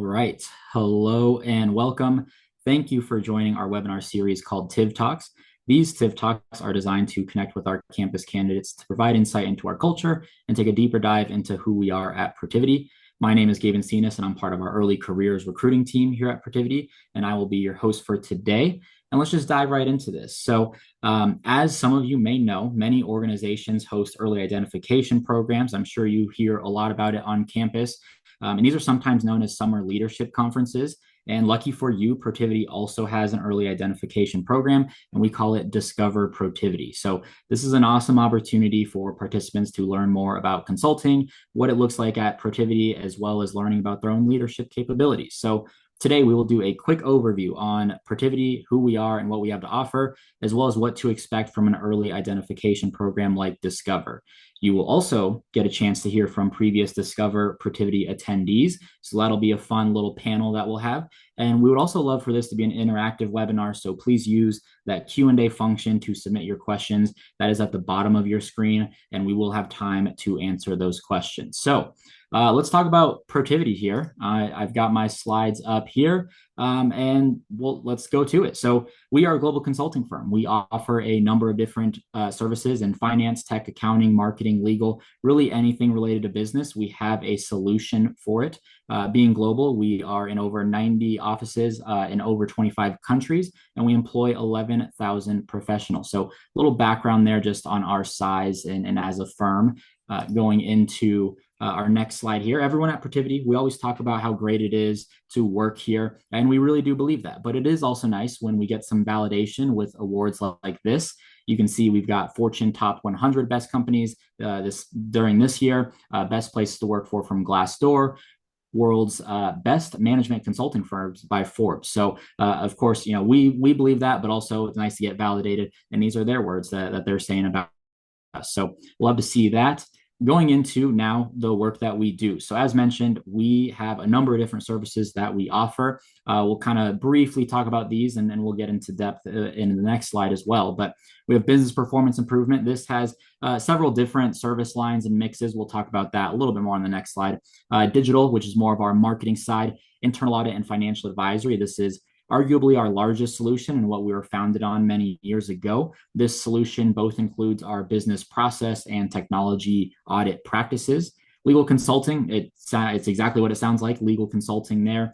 right. Hello and welcome. Thank you for joining our webinar series called TIV Talks. These TIV Talks are designed to connect with our campus candidates to provide insight into our culture and take a deeper dive into who we are at Protiviti. My name is Gaben Cenas, and I'm part of our early careers recruiting team here at Protiviti, and I will be your host for today. And let's just dive right into this. As some of you may know, many organizations host early identification programs. I'm sure you hear a lot about it on campus. And these are sometimes known as summer leadership conferences. And lucky for you, Protiviti also has an early identification program, and we call it Discover Protiviti. So this is an awesome opportunity for participants to learn more about consulting, what it looks like at Protiviti, as well as learning about their own leadership capabilities. So today, we will do a quick overview on Protiviti, who we are and what we have to offer, as well as what to expect from an early identification program like Discover. You will also get a chance to hear from previous Discover Protiviti attendees. So that'll be a fun little panel that we'll have. And we would also love for this to be an interactive webinar. So please use that Q&A function to submit your questions. That is at the bottom of your screen, and we will have time to answer those questions. Let's talk about Protiviti here. I've got my slides up here, and let's go to it. So we are a global consulting firm. We offer a number of different services in finance, tech, accounting, marketing, legal, really anything related to business. We have a solution for it. Being global, we are in over 90 offices in over 25 countries, and we employ 11,000 professionals. So a little background there just on our size and as a firm. Going into our next slide here. Everyone at Protiviti, we always talk about how great it is to work here, and we really do believe that. But it is also nice when we get some validation with awards like this. You can see we've got Fortune Top 100 Best Companies during this year, Best Places to Work for from Glassdoor, World's Best Management Consulting Firms by Forbes. So, of course, we believe that, but also it's nice to get validated. And these are their words that they're saying about us. So, love to see that. Going into now the work that we do. So as mentioned, we have a number of different services that we offer. We'll kind of briefly talk about these, and then we'll get into depth in the next slide as well. But we have business performance improvement. This has several different service lines and mixes. We'll talk about that a little bit more on the next slide. Digital, which is more of our marketing side. Internal audit and financial advisory. This is arguably our largest solution and what we were founded on many years ago. This solution both includes our business process and technology audit practices. Legal consulting, it's exactly what it sounds like, legal consulting there.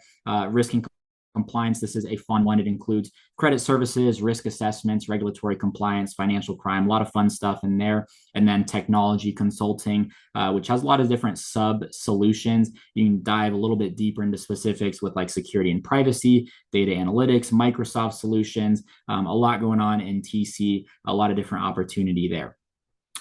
Risk and compliance, this is a fun one. It includes credit services, risk assessments, regulatory compliance, financial crime, a lot of fun stuff in there. And then technology consulting, which has a lot of different sub solutions. You can dive a little bit deeper into specifics with like security and privacy, data analytics, Microsoft solutions, a lot going on in TC, a lot of different opportunity there.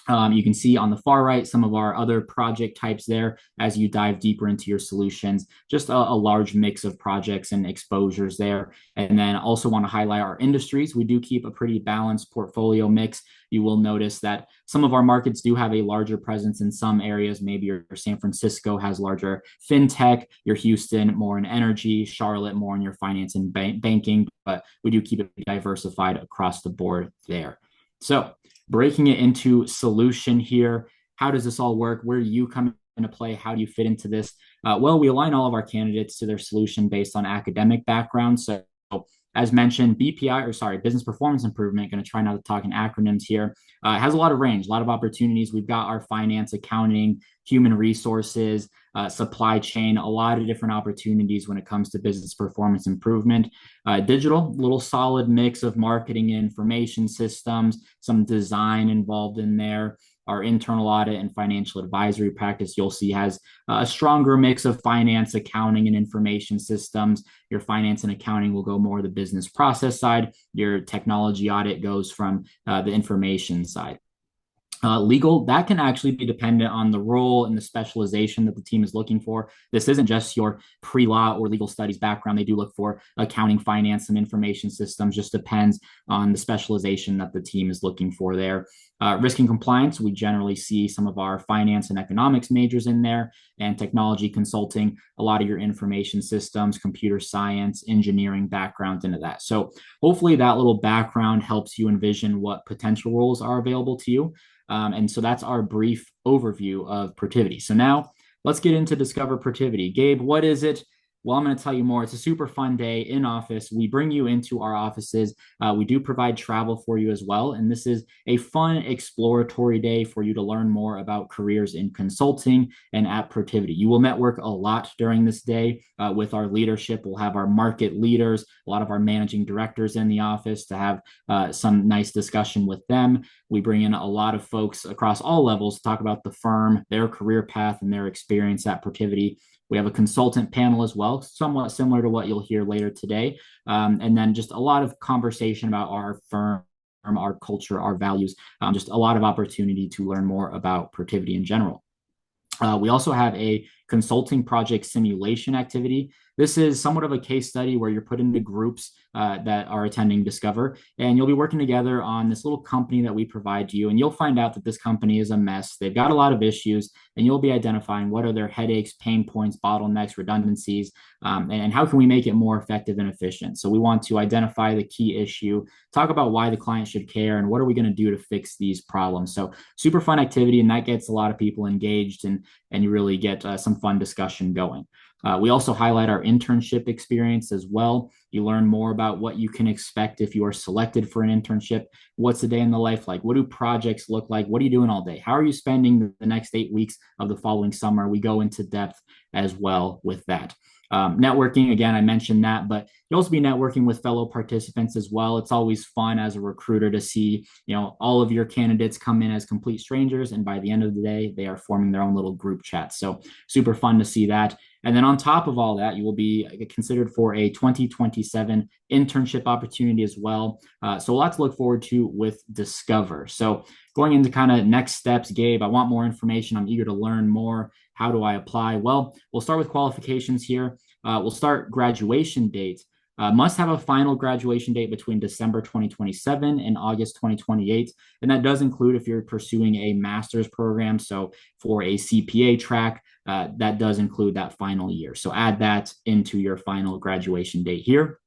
You can see on the far right some of our other project types there as you dive deeper into your solutions, just a large mix of projects and exposures there. And then also want to highlight our industries. We do keep a pretty balanced portfolio mix. You will notice that some of our markets do have a larger presence in some areas. Maybe your San Francisco has larger fintech, your Houston more in energy, Charlotte more in your finance and banking, but we do keep it diversified across the board there. So breaking it into solution here, how does this all work? Where do you come into play? How do you fit into this? Well, we align all of our candidates to their solution based on academic background. So as mentioned, business performance improvement, going to try not to talk in acronyms here, has a lot of range, a lot of opportunities. We've got our finance, accounting, human resources, supply chain, a lot of different opportunities when it comes to business performance improvement. Digital, little solid mix of marketing and information systems, some design involved in there. Our internal audit and financial advisory practice, you'll see, has a stronger mix of finance, accounting, and information systems. Your finance and accounting will go more the business process side. Your technology audit goes from the information side. Legal, that can actually be dependent on the role and the specialization that the team is looking for. This isn't just your pre-law or legal studies background. They do look for accounting, finance, and information systems. Just depends on the specialization that the team is looking for there. Risk and compliance, we generally see some of our finance and economics majors in there, and technology consulting, a lot of your information systems, computer science, engineering background into that. So hopefully that little background helps you envision what potential roles are available to you. And so that's our brief overview of Protiviti. So now let's get into Discover Protiviti. Gabe, what is it? Well, I'm going to tell you more. It's a super fun day in office. We bring you into our offices. We do provide travel for you as well. And this is a fun exploratory day for you to learn more about careers in consulting and at Protiviti. You will network a lot during this day with our leadership. We'll have our market leaders, a lot of our managing directors in the office to have some nice discussion with them. We bring in a lot of folks across all levels to talk about the firm, their career path, and their experience at Protiviti. We have a consultant panel as well, somewhat similar to what you'll hear later today. And then just a lot of conversation about our firm, our culture, our values, just a lot of opportunity to learn more about Protiviti in general. We also have a consulting project simulation activity. This is somewhat of a case study where you're put into groups that are attending Discover, and you'll be working together on this little company that we provide to you. And you'll find out that this company is a mess. They've got a lot of issues, and you'll be identifying what are their headaches, pain points, bottlenecks, redundancies, and how can we make it more effective and efficient. So we want to identify the key issue, talk about why the client should care, and what are we going to do to fix these problems. So super fun activity, and that gets a lot of people engaged, and you really get some fun discussion going. We also highlight our internship experience as well. You learn more about what you can expect if you are selected for an internship. What's the day in the life like? What do projects look like? What are you doing all day? How are you spending the next 8 weeks of the following summer? We go into depth as well with that. Networking, again, I mentioned that, but you'll also be networking with fellow participants as well. It's always fun as a recruiter to see, all of your candidates come in as complete strangers, and by the end of the day, they are forming their own little group chat. So super fun to see that. And then on top of all that, you will be considered for a 2027 internship opportunity as well. So a lot to look forward to with Discover. So going into kind of next steps, Gabe, I want more information. I'm eager to learn more. How do I apply? Well, we'll start with qualifications here. We'll start graduation date. Must have a final graduation date between December 2027 and August 2028. And that does include if you're pursuing a master's program. So for a CPA track, that does include that final year. So add that into your final graduation date here.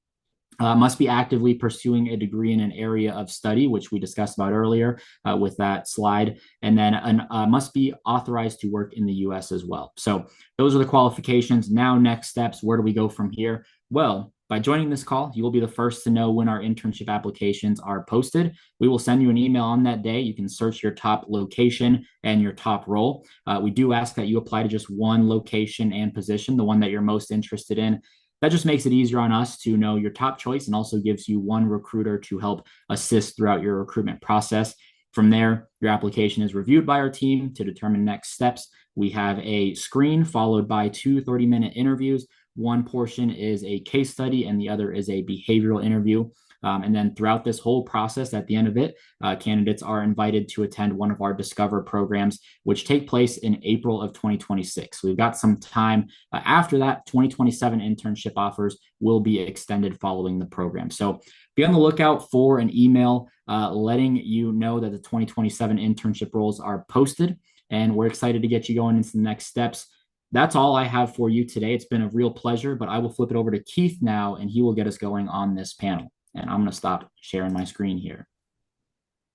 Must be actively pursuing a degree in an area of study, which we discussed about earlier with that slide, and then must be authorized to work in the US as well. So those are the qualifications. Now, next steps, where do we go from here? Well, by joining this call, you will be the first to know when our internship applications are posted. We will send you an email on that day. You can search your top location and your top role. We do ask that you apply to just one location and position, the one that you're most interested in. That just makes it easier on us to know your top choice and also gives you one recruiter to help assist throughout your recruitment process. From there, your application is reviewed by our team to determine next steps. We have a screen followed by two 30-minute interviews. One portion is a case study and the other is a behavioral interview. And then throughout this whole process, at the end of it, candidates are invited to attend one of our Discover programs, which take place in April of 2026. We've got some time after that. 2027 internship offers will be extended following the program. So be on the lookout for an email letting you know that the 2027 internship roles are posted. And we're excited to get you going into the next steps. That's all I have for you today. It's been a real pleasure, but I will flip it over to Keith now, and he will get us going on this panel. And I'm going to stop sharing my screen here.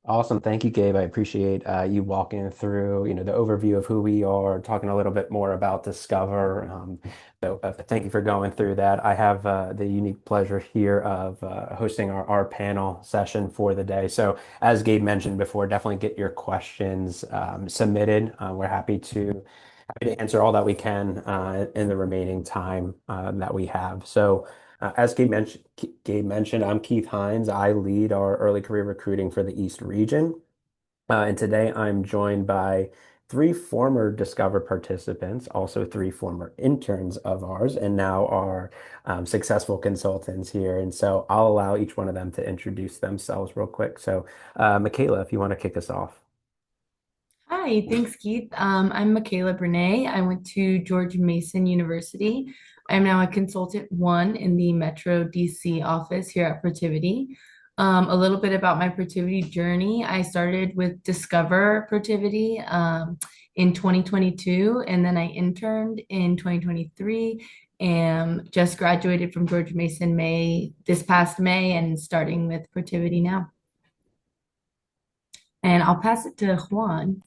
Awesome. Thank you, Gabe. I appreciate you walking through, the overview of who we are, talking a little bit more about Discover. So thank you for going through that. I have the unique pleasure here of hosting our panel session for the day. So as Gabe mentioned before, definitely get your questions submitted. We're happy to answer all that we can in the remaining time that we have. So as Gabe mentioned, I'm Keith Hines. I lead our early career recruiting for the East region. And today I'm joined by three former Discover participants, also three former interns of ours, and now are successful consultants here. And so I'll allow each one of them to introduce themselves real quick. So, Michaela, if you want to kick us off. Hi, thanks, Keith. I'm Michaela Brene. I went to George Mason University. I'm now a consultant one in the Metro DC office here at Protiviti. A little bit about my Protiviti journey. I started with Discover Protiviti in 2022, and then I interned in 2023 and just graduated from George Mason this past May, and starting with Protiviti now. And I'll pass it to Juan.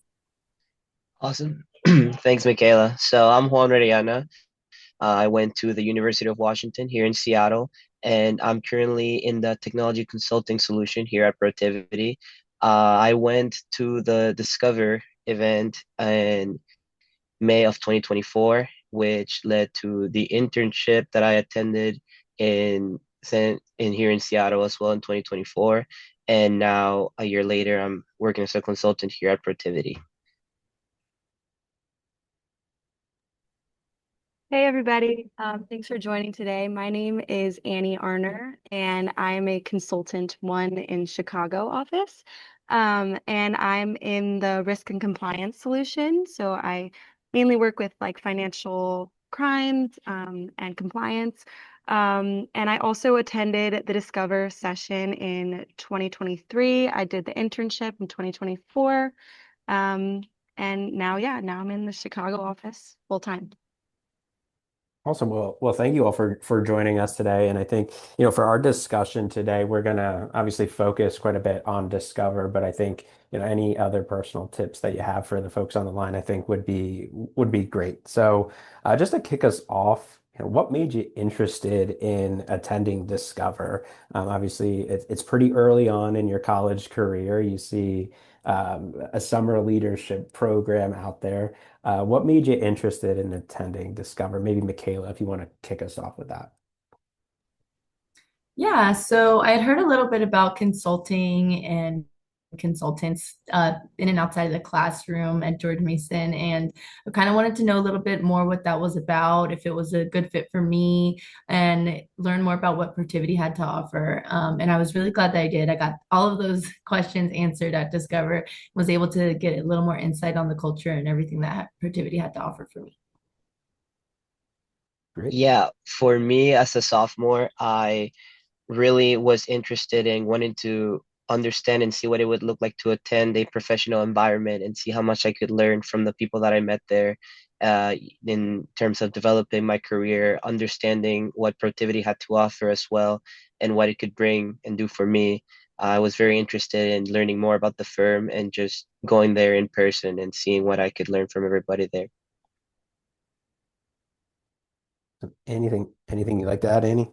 Awesome. Thanks, Michaela. So I'm Juan Rediana. I went to the University of Washington here in Seattle, and I'm currently in the technology consulting solution here at Protiviti. I went to the Discover event in May of 2024, which led to the internship that I attended in in here in Seattle as well in 2024. And now a year later, I'm working as a consultant here at Protiviti. Hey everybody, thanks for joining today. My name is Annie Arner, and I'm a consultant one in Chicago office. And I'm in the risk and compliance solution. So I mainly work with like financial crimes and compliance. And I also attended the Discover session in 2023. I did the internship in 2024. Um, and now, yeah, now I'm in the Chicago office full time. Awesome. Well, thank you all for joining us today. And I think, for our discussion today, we're gonna obviously focus quite a bit on Discover, but I think, any other personal tips that you have for the folks on the line, I think would be great. So, just to kick us off, what made you interested in attending Discover? Obviously, it's pretty early on in your college career. You see a summer leadership program out there. What made you interested in attending Discover? Maybe Michaela, if you want to kick us off with that. Yeah, so I had heard a little bit about consulting and consultants in and outside of the classroom at George Mason, and I kind of wanted to know a little bit more what that was about, if it was a good fit for me, and learn more about what Protiviti had to offer. And I was really glad that I did. I got all of those questions answered at Discover, was able to get a little more insight on the culture and everything that Protiviti had to offer for me. Great. Yeah, for me as a sophomore, I really was interested in wanting to understand and see what it would look like to attend a professional environment and see how much I could learn from the people that I met there in terms of developing my career, understanding what Protiviti had to offer as well, and what it could bring and do for me. I was very interested in learning more about the firm and just going there in person and seeing what I could learn from everybody there. Anything you'd like to add, Annie?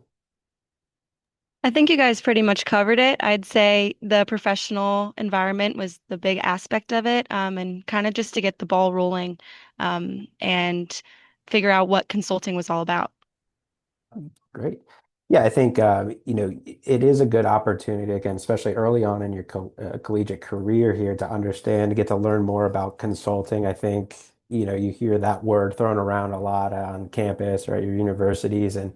I think you guys pretty much covered it. I'd say the professional environment was the big aspect of it, and kind of just to get the ball rolling, and figure out what consulting was all about. Great. Yeah, I think it is a good opportunity again, especially early on in your collegiate career here to understand, to get to learn more about consulting. I think you hear that word thrown around a lot on campus or at your universities, and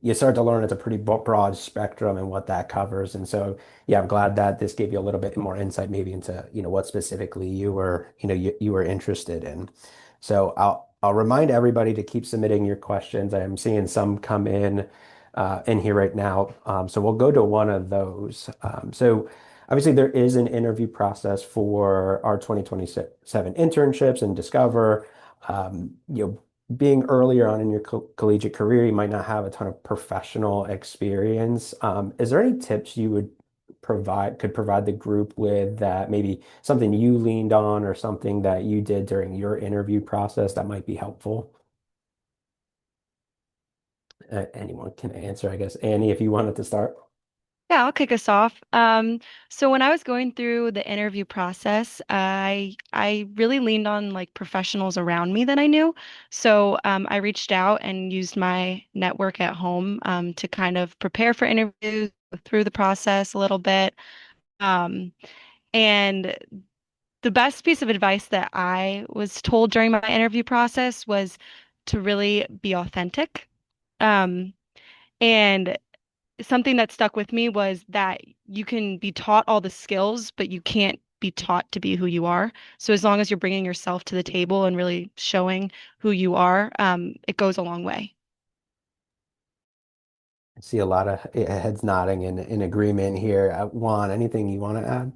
you start to learn it's a pretty broad spectrum and what that covers. And so, yeah, I'm glad that this gave you a little bit more insight maybe into what specifically you were interested in. So I'll remind everybody to keep submitting your questions. I am seeing some come in here right now. So we'll go to one of those. So obviously there is an interview process for our 2027 internships and Discover. Being earlier on in your collegiate career, you might not have a ton of professional experience. Is there any tips you would could provide the group with, that maybe something you leaned on or something that you did during your interview process that might be helpful? Anyone can answer, I guess. Annie, if you wanted to start. Yeah, I'll kick us off. So when I was going through the interview process, I really leaned on like professionals around me that I knew. So I reached out and used my network at home to kind of prepare for interviews, go through the process a little bit. Um, and the best piece of advice that I was told during my interview process was to really be authentic. Um, and something that stuck with me was that you can be taught all the skills, but you can't be taught to be who you are. So as long as you're bringing yourself to the table and really showing who you are, it goes a long way. I see a lot of heads nodding in agreement here. Juan, anything you want to add?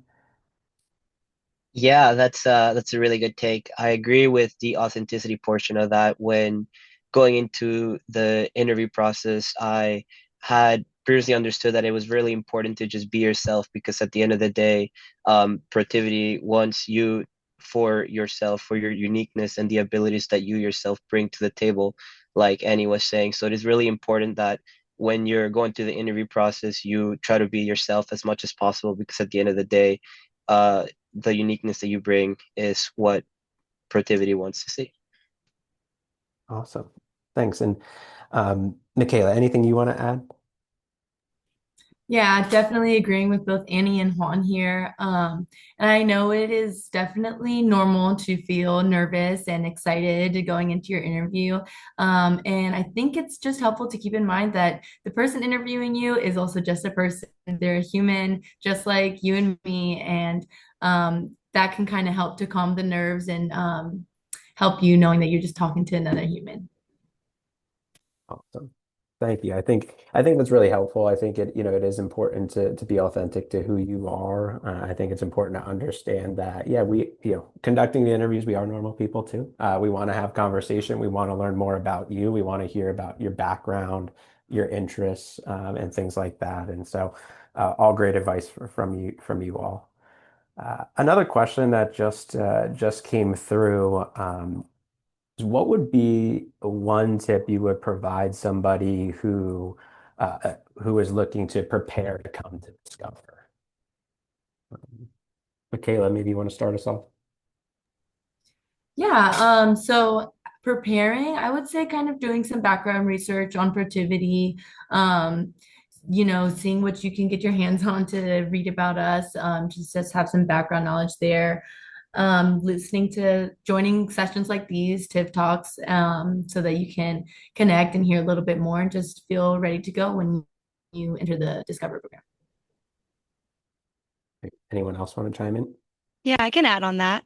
Yeah, that's a really good take. I agree with the authenticity portion of that. When going into the interview process, I had previously understood that it was really important to just be yourself because at the end of the day, Protiviti wants you for yourself, for your uniqueness and the abilities that you yourself bring to the table, like Annie was saying. So it is really important that when you're going through the interview process, you try to be yourself as much as possible, because at the end of the day, uh, the uniqueness that you bring is what Protiviti wants to see. Awesome. Thanks. And Michaela, anything you want to add? Yeah, definitely agreeing with both Annie and Juan here. And I know it is definitely normal to feel nervous and excited going into your interview. And I think it's just helpful to keep in mind that the person interviewing you is also just a person. They're a human, just like you and me. And that can kind of help to calm the nerves and help you knowing that you're just talking to another human. Awesome. Thank you. I think that's really helpful. I think it is important to be authentic to who you are. I think it's important to understand that, yeah, conducting the interviews, we are normal people too. We want to have conversation. We want to learn more about you. We want to hear about your background, your interests, and things like that. And so, all great advice from you all. Another question that just came through. What would be one tip you would provide somebody who is looking to prepare to come to Discover? Michaela, maybe you want to start us off? Yeah, so preparing, I would say kind of doing some background research on Protiviti, um, seeing what you can get your hands on to read about us, just have some background knowledge there. Joining sessions like these, TIV Talks, so that you can connect and hear a little bit more and just feel ready to go when you enter the Discover program. Anyone else want to chime in? Yeah, I can add on that.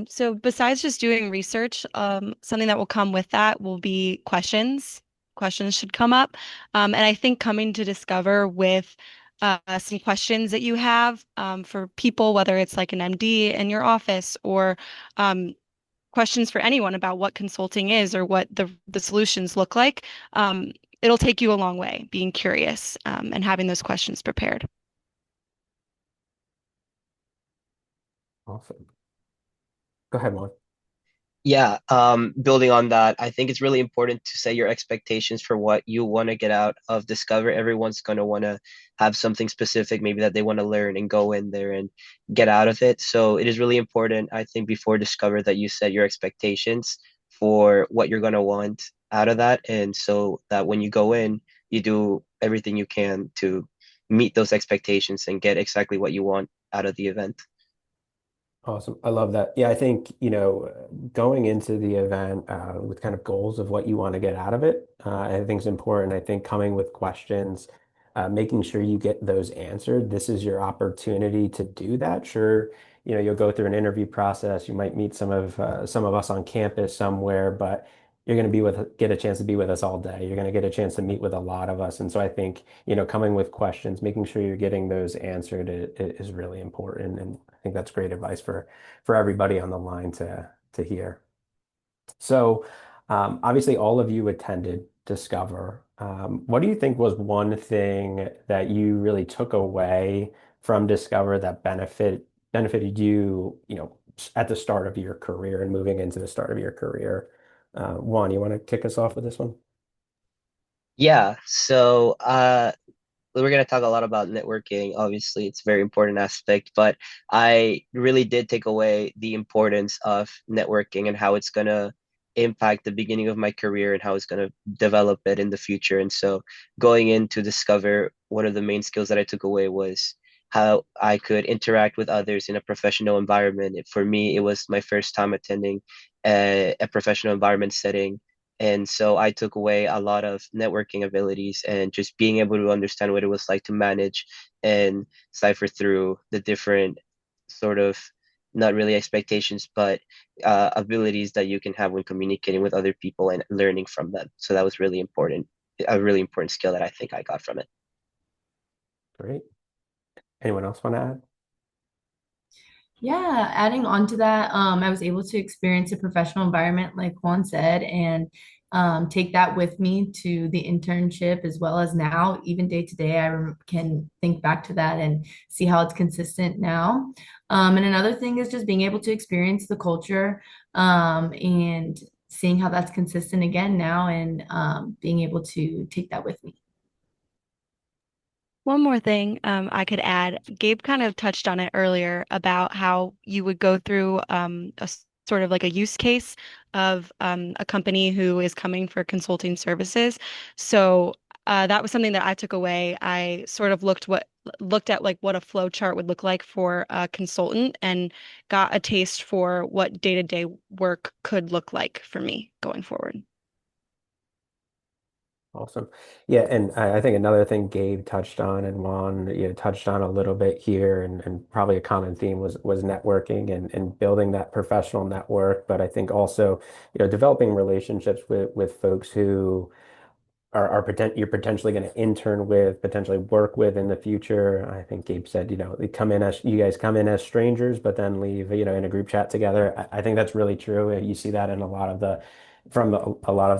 So besides just doing research, something that will come with that will be questions. Questions should come up. And I think coming to Discover with some questions that you have for people, whether it's like an MD in your office or um, questions for anyone about what consulting is or what the solutions look like, it'll take you a long way, being curious and having those questions prepared. Awesome. Go ahead, Juan. Yeah, building on that, I think it's really important to set your expectations for what you want to get out of Discover. Everyone's going to want to have something specific, maybe that they want to learn and go in there and get out of it. So it is really important, I think, before Discover that you set your expectations for what you're going to want out of that. And so that when you go in, you do everything you can to meet those expectations and get exactly what you want out of the event. Awesome. I love that. Yeah, I think, going into the event with kind of goals of what you want to get out of it, I think is important. I think coming with questions, making sure you get those answered. This is your opportunity to do that. Sure, you'll go through an interview process. You might meet some of us on campus somewhere, but you're going to get a chance to be with us all day. You're going to get a chance to meet with a lot of us. And so I think, coming with questions, making sure you're getting those answered is really important. And I think that's great advice for everybody on the line to hear. So, obviously, all of you attended Discover. What do you think was one thing that you really took away from Discover that benefited you, at the start of your career and moving into the start of your career? Juan, you want to kick us off with this one? Yeah, so we're going to talk a lot about networking. Obviously, it's a very important aspect, but I really did take away the importance of networking and how it's going to impact the beginning of my career and how it's going to develop it in the future. And so, going in to Discover, one of the main skills that I took away was how I could interact with others in a professional environment. For me, it was my first time attending a professional environment setting, and so I took away a lot of networking abilities and just being able to understand what it was like to manage and cipher through the different sort of, not really expectations, but abilities that you can have when communicating with other people and learning from them. So that was really important, a really important skill that I think I got from it. Great. Anyone else want to add? Yeah, adding on to that, I was able to experience a professional environment, like Juan said, and take that with me to the internship as well as now, even day to day. Can think back to that and see how it's consistent now. And another thing is just being able to experience the culture and seeing how that's consistent again now and being able to take that with me. One more thing I could add. Gabe kind of touched on it earlier about how you would go through sort of like a use case of a company who is coming for consulting services. So that was something that I took away. I sort of looked at like what a flow chart would look like for a consultant and got a taste for what day-to-day work could look like for me going forward. Awesome. Yeah, and I think another thing Gabe touched on and Juan, touched on a little bit here, and probably a common theme was networking and building that professional network. But I think also, developing relationships with folks who you're potentially going to intern with, potentially work with in the future. I think Gabe said, you guys come in as strangers, but then leave, in a group chat together. I think that's really true. You see that in a lot of the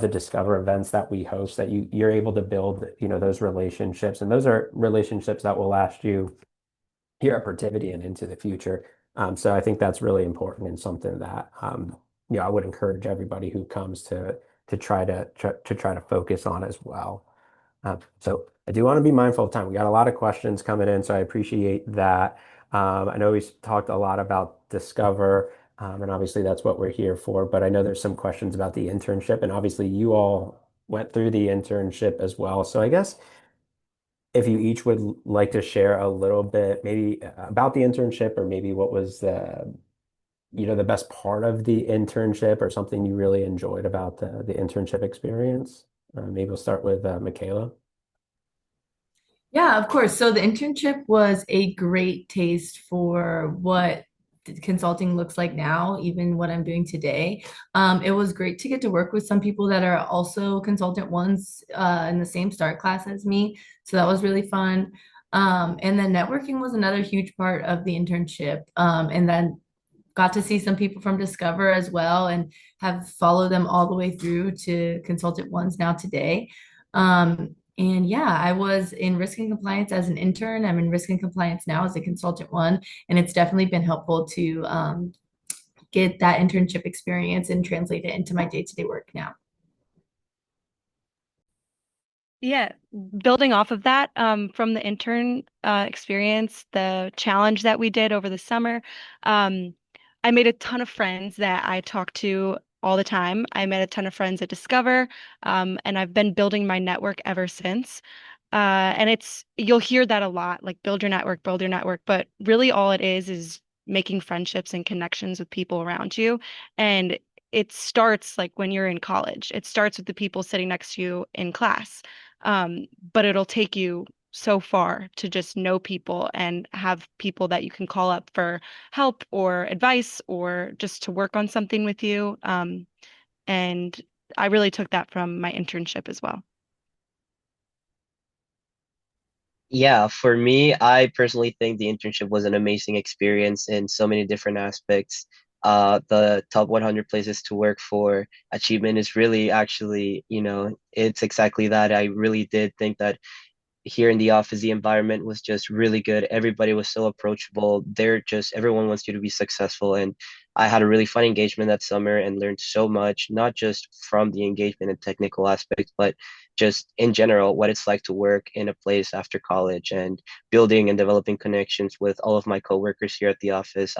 Discover events that we host, that you're able to build, those relationships, and those are relationships that will last you here at Protiviti and into the future. So I think that's really important and something that I would encourage everybody who comes to try to focus on as well. So I do want to be mindful of time. We got a lot of questions coming in, so I appreciate that. I know we talked a lot about Discover, and obviously that's what we're here for. But I know there's some questions about the internship, and obviously you all went through the internship as well. So I guess if you each would like to share a little bit, maybe about the internship, or maybe what was the best part of the internship, or something you really enjoyed about the internship experience. Maybe we'll start with Michaela. Yeah, of course. So the internship was a great taste for what consulting looks like now, even what I'm doing today. It was great to get to work with some people that are also consultant ones in the same start class as me. So that was really fun. And then networking was another huge part of the internship. And then got to see some people from Discover as well and have followed them all the way through to consultant ones now today. And yeah, I was in risk and compliance as an intern. I'm in risk and compliance now as a consultant one, and it's definitely been helpful to get that internship experience and translate it into my day-to-day work now. Yeah, building off of that, from the intern experience, the challenge that we did over the summer, um, I made a ton of friends that I talk to all the time. I met a ton of friends at Discover, and I've been building my network ever since. And you'll hear that a lot, like build your network, but really all it is making friendships and connections with people around you. And it starts like when you're in college. It starts with the people sitting next to you in class. But it'll take you so far to just know people and have people that you can call up for help or advice or just to work on something with you. And I really took that from my internship as well. Yeah, for me, I personally think the internship was an amazing experience in so many different aspects. The top 100 places to work for achievement is really actually, it's exactly that. I really did think that here in the office, the environment was just really good. Everybody was so approachable. Everyone wants you to be successful. And I had a really fun engagement that summer and learned so much, not just from the engagement and technical aspects, but just in general, what it's like to work in a place after college and building and developing connections with all of my coworkers here at the office.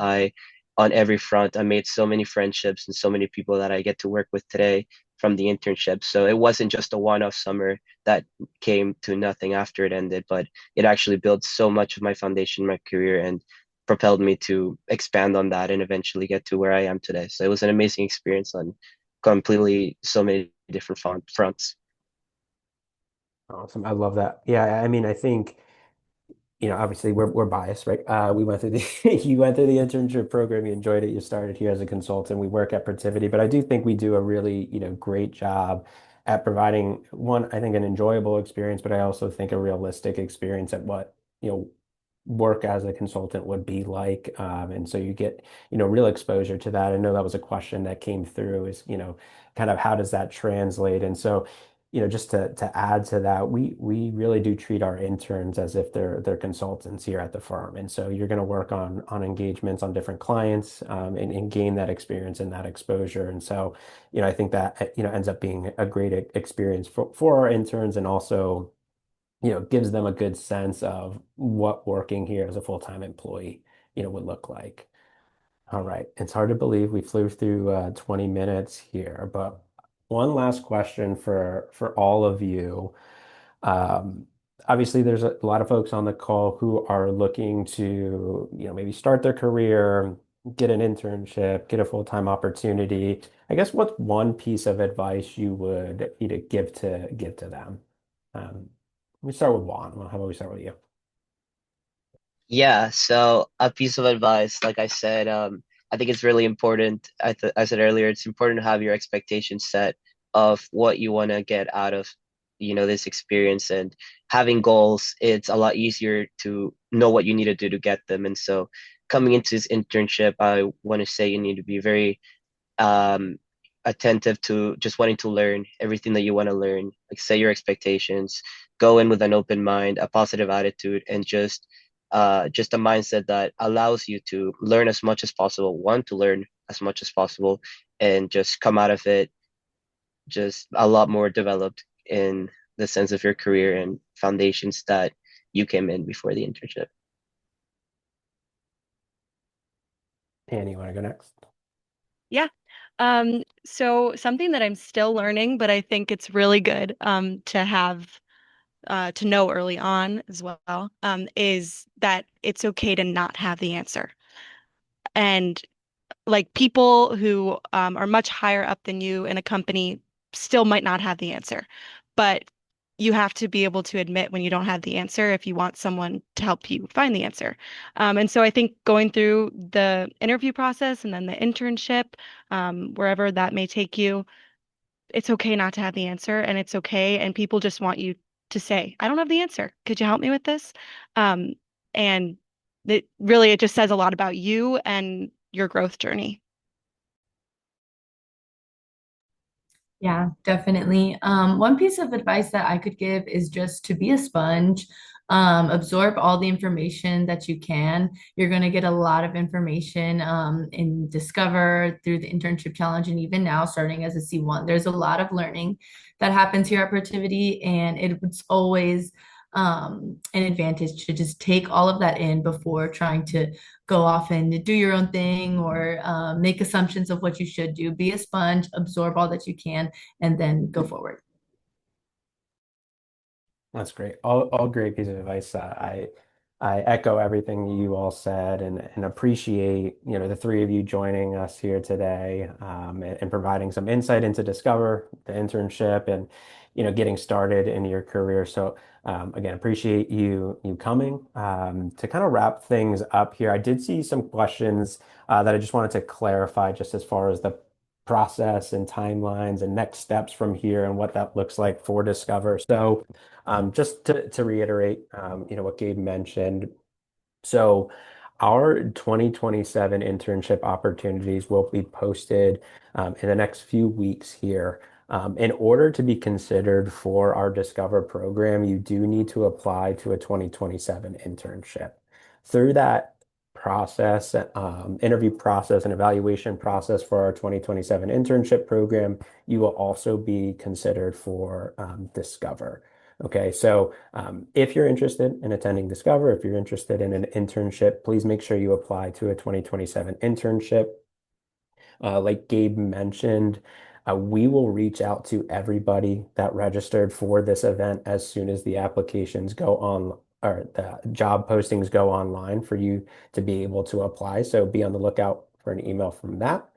On every front, I made so many friendships and so many people that I get to work with today from the internship. So it wasn't just a one-off summer that came to nothing after it ended, but it actually built so much of my foundation in my career and propelled me to expand on that and eventually get to where I am today. So it was an amazing experience on completely so many different fronts. Awesome. I love that. Yeah, I mean, I think, obviously we're biased, right? We went through the you went through the internship program, you enjoyed it, you started here as a consultant. We work at Protiviti, but I do think we do a really, great job at providing one, I think, an enjoyable experience, but I also think a realistic experience at what, work as a consultant would be like. And so you get, real exposure to that. I know that was a question that came through is, kind of how does that translate? And so, just to add to that, we really do treat our interns as if they're consultants here at the firm. And so you're going to work on engagements on different clients, and gain that experience and that exposure. And so, I think that ends up being a great experience for our interns, and also gives them a good sense of what working here as a full-time employee, would look like. All right. It's hard to believe we flew through 20 minutes here, but one last question for all of you. Um, Obviously, there's a lot of folks on the call who are looking to, maybe start their career, get an internship, get a full-time opportunity. I guess what's one piece of advice you would give to them? We start with Juan. Well, how about we start with you? Yeah, so a piece of advice, like I said, I think it's really important. I said earlier, it's important to have your expectations set of what you want to get out of, this experience, and having goals. It's a lot easier to know what you need to do to get them. And so, coming into this internship, I want to say you need to be very um, attentive to just wanting to learn everything that you want to learn. Like, set your expectations, go in with an open mind, a positive attitude, and just a mindset that allows you to learn as much as possible, want to learn as much as possible, and just come out of it just a lot more developed in the sense of your career and foundations that you came in before the internship. Annie, you want to go next? Yeah. So something that I'm still learning, but I think it's really good to have to know early on as well, is that it's okay to not have the answer. And like people who are much higher up than you in a company still might not have the answer, but you have to be able to admit when you don't have the answer if you want someone to help you find the answer. And so I think going through the interview process and then the internship, wherever that may take you, it's okay not to have the answer, and it's okay. And people just want you to say, I don't have the answer. Could you help me with this? Um, and it just says a lot about you and your growth journey. Yeah, definitely. One piece of advice that I could give is just to be a sponge, absorb all the information that you can. You're going to get a lot of information in Discover through the internship challenge, and even now, starting as a C1, there's a lot of learning that happens here at Protiviti, and it's always an advantage to just take all of that in before trying to go off and do your own thing or make assumptions of what you should do. Be a sponge, absorb all that you can, and then go forward. That's great. All great piece of advice. I echo everything you all said, and appreciate the three of you joining us here today, and providing some insight into Discover, the internship, and getting started in your career. So again, appreciate you coming. To kind of wrap things up here, I did see some questions that I just wanted to clarify, just as far as the process and timelines and next steps from here and what that looks like for Discover. So. Just to reiterate, what Gabe mentioned. So our 2027 internship opportunities will be posted in the next few weeks here. In order to be considered for our Discover program, you do need to apply to a 2027 internship. Through that process, interview process and evaluation process for our 2027 internship program, you will also be considered for Discover. Okay, so if you're interested in attending Discover, if you're interested in an internship, please make sure you apply to a 2027 internship. Like Gabe mentioned, we will reach out to everybody that registered for this event as soon as the applications go on, or the job postings go online for you to be able to apply. So be on the lookout for an email from that.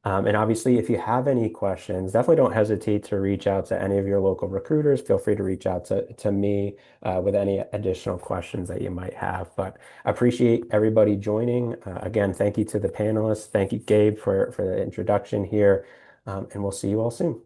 And obviously, if you have any questions, definitely don't hesitate to reach out to any of your local recruiters. Feel free to reach out to me with any additional questions that you might have. But I appreciate everybody joining. Again, thank you to the panelists. Thank you, Gabe, for the introduction here. And we'll see you all soon.